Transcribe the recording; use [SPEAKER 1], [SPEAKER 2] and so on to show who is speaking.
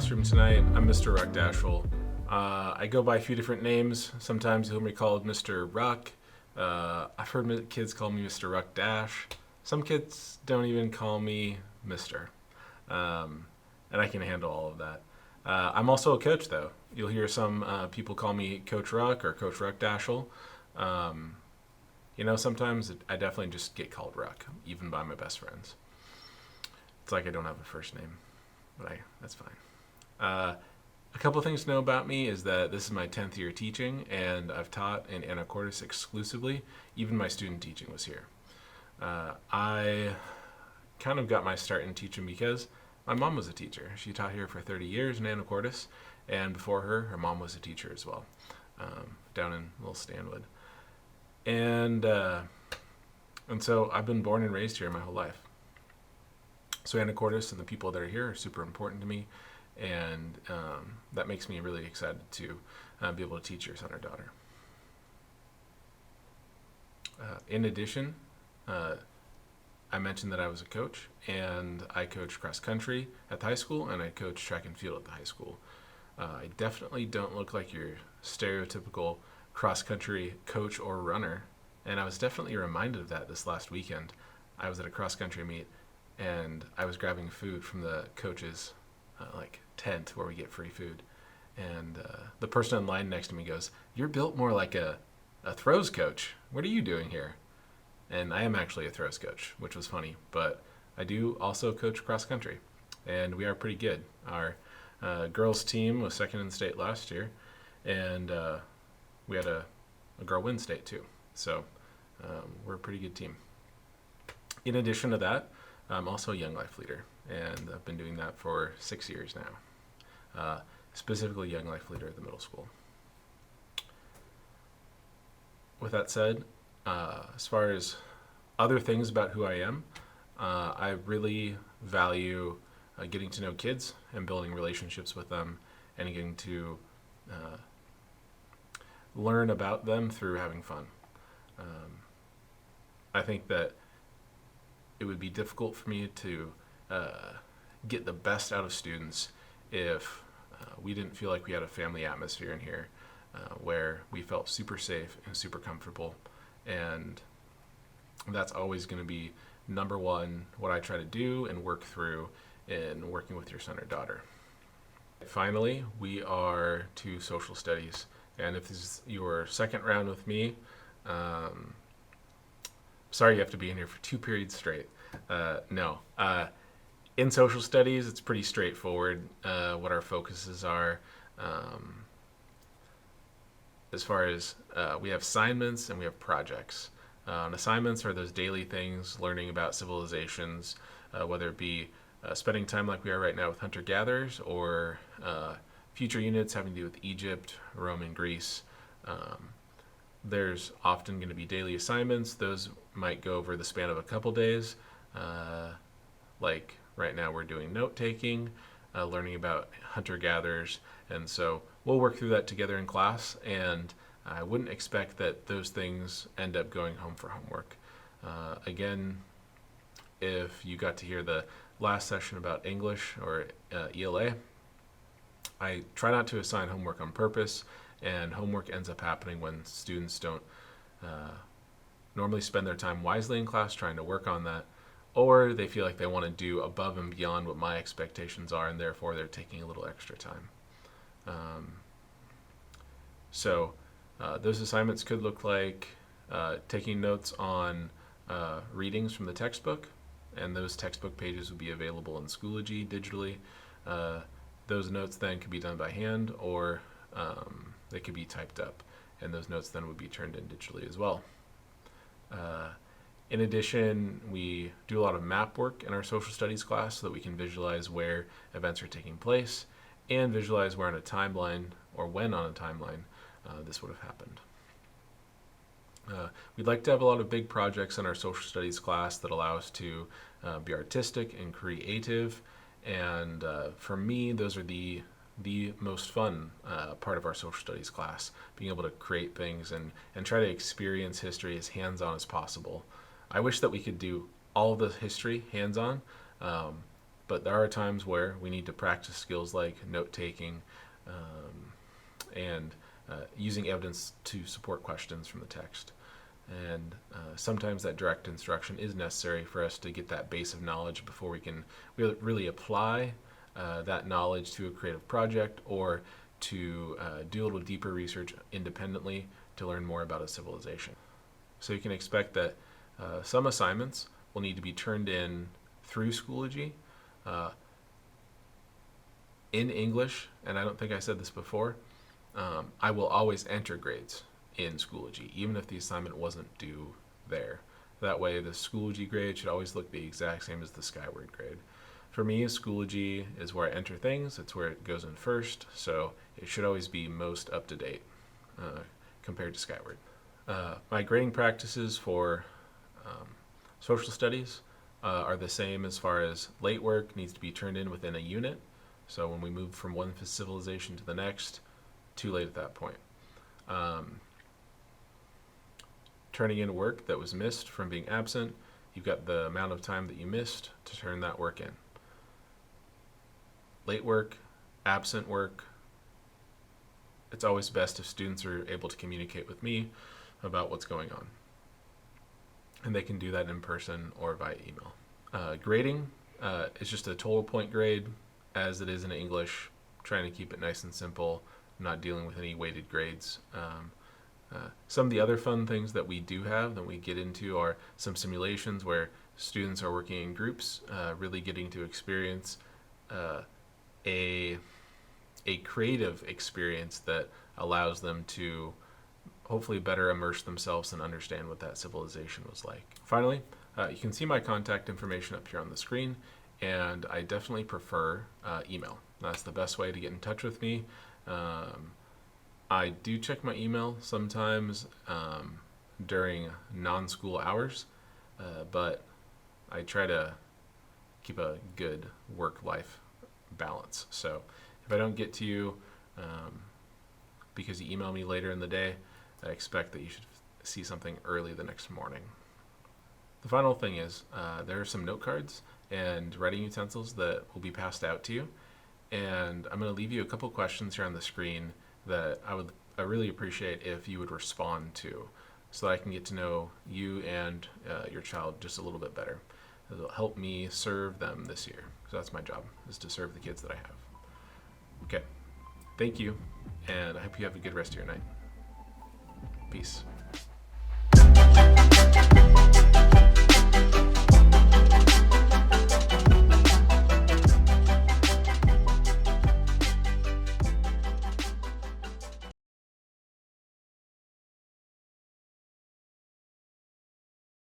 [SPEAKER 1] classroom tonight. I'm Mr. Ruck Dashel. I go by a few different names. Sometimes you'll hear me called Mr. Ruck. I've heard kids call me Mr. Ruck Dash. Some kids don't even call me Mr. And I can handle all of that. I'm also a coach, though. You'll hear some people call me Coach Ruck or Coach Ruck Dashel. Sometimes I definitely just get called Ruck, even by my best friends. It's like I don't have a first name, but that's fine. A couple of things to know about me is that this is my 10th year teaching, and I've taught in Anacortes exclusively. Even my student teaching was here. I kind of got my start in teaching because my mom was a teacher. She taught here for 30 years in Anacortes, and before her mom was a teacher as well, down in Little Stanwood. And so I've been born and raised here my whole life. So Anacortes and the people that are here are super important to me, and that makes me really excited to be able to teach your son or daughter. In addition, I mentioned that I was a coach, and I coach cross country at the high school, and I coach track and field at the high school. I definitely don't look like your stereotypical cross country coach or runner, and I was definitely reminded of that this last weekend. I was at a cross country meet, and I was grabbing food from the coach's tent where we get free food, and the person in line next to me goes, "You're built more like a throws coach. What are you doing here?" And I am actually a throws coach, which was funny, but I do also coach cross country, and we are pretty good. Our girls team was second in state last year, and we had a girl win state too, so we're a pretty good team. In addition to that, I'm also a Young Life leader, and I've been doing that for 6 years now, specifically Young Life leader at the middle school. With that said, as far as other things about who I am, I really value getting to know kids and building relationships with them and getting to learn about them through having fun. I think that it would be difficult for me to get the best out of students if we didn't feel like we had a family atmosphere in here where we felt super safe and super comfortable. And that's always going to be number one, what I try to do and work through in working with your son or daughter. Finally, we are to social studies. And if this is your second round with me, sorry you have to be in here for 2 periods straight. No. In social studies, it's pretty straightforward what our focuses are. As far as we have assignments and we have projects. Assignments are those daily things, learning about civilizations, whether it be spending time like we are right now with hunter-gatherers or future units having to do with Egypt, Rome, and Greece. There's often going to be daily assignments. Those might go over the span of a couple days. Like right now we're doing note-taking, learning about hunter-gatherers, and so we'll work through that together in class, and I wouldn't expect that those things end up going home for homework. Again, if you got to hear the last session about English or ELA, I try not to assign homework on purpose, and homework ends up happening when students don't normally spend their time wisely in class trying to work on that, or they feel like they want to do above and beyond what my expectations are, and therefore they're taking a little extra time. So those assignments could look like taking notes on readings from the textbook, and those textbook pages would be available in Schoology digitally. Those notes then could be done by hand, or they could be typed up, and those notes then would be turned in digitally as well. In addition, we do a lot of map work in our social studies class so that we can visualize where events are taking place and visualize where on a timeline or when on a timeline this would have happened. We'd like to have a lot of big projects in our social studies class that allow us to be artistic and creative, and for me those are the most fun part of our social studies class, being able to create things and try to experience history as hands-on as possible. I wish that we could do all of the history hands-on, but there are times where we need to practice skills like note taking and using evidence to support questions from the text. And sometimes that direct instruction is necessary for us to get that base of knowledge before we can really apply that knowledge to a creative project or to do a little deeper research independently to learn more about a civilization. So you can expect that some assignments will need to be turned in through Schoology in English, and I don't think I said this before, I will always enter grades in Schoology, even if the assignment wasn't due there. That way, the Schoology grade should always look the exact same as the Skyward grade. For me, Schoology is where I enter things. It's where it goes in first, so it should always be most up to date compared to Skyward. My grading practices for social studies are the same as far as late work needs to be turned in within a unit. So when we move from one civilization to the next, too late at that point. Turning in work that was missed from being absent, you've got the amount of time that you missed to turn that work in. Late work, absent work, it's always best if students are able to communicate with me about what's going on. And they can do that in person or via email. Grading is just a total point grade as it is in English, trying to keep it nice and simple, not dealing with any weighted grades. Some of the other fun things that we do have that we get into are some simulations where students are working in groups, really getting to experience a creative experience that allows them to hopefully better immerse themselves and understand what that civilization was like. Finally, you can see my contact information up here on the screen, and I definitely prefer email. That's the best way to get in touch with me. I do check my email sometimes during non-school hours, but I try to keep a good work-life balance. So if I don't get to you because you email me later in the day, I expect that you should see something early the next morning. The final thing is there are some note cards and writing utensils that will be passed out to you. And I'm going to leave you a couple questions here on the screen that I really appreciate if you would respond to, so that I can get to know you and your child just a little bit better. It'll help me serve them this year, because that's my job, is to serve the kids that I have. Okay, thank you, and I hope you have a good rest of your night. Peace.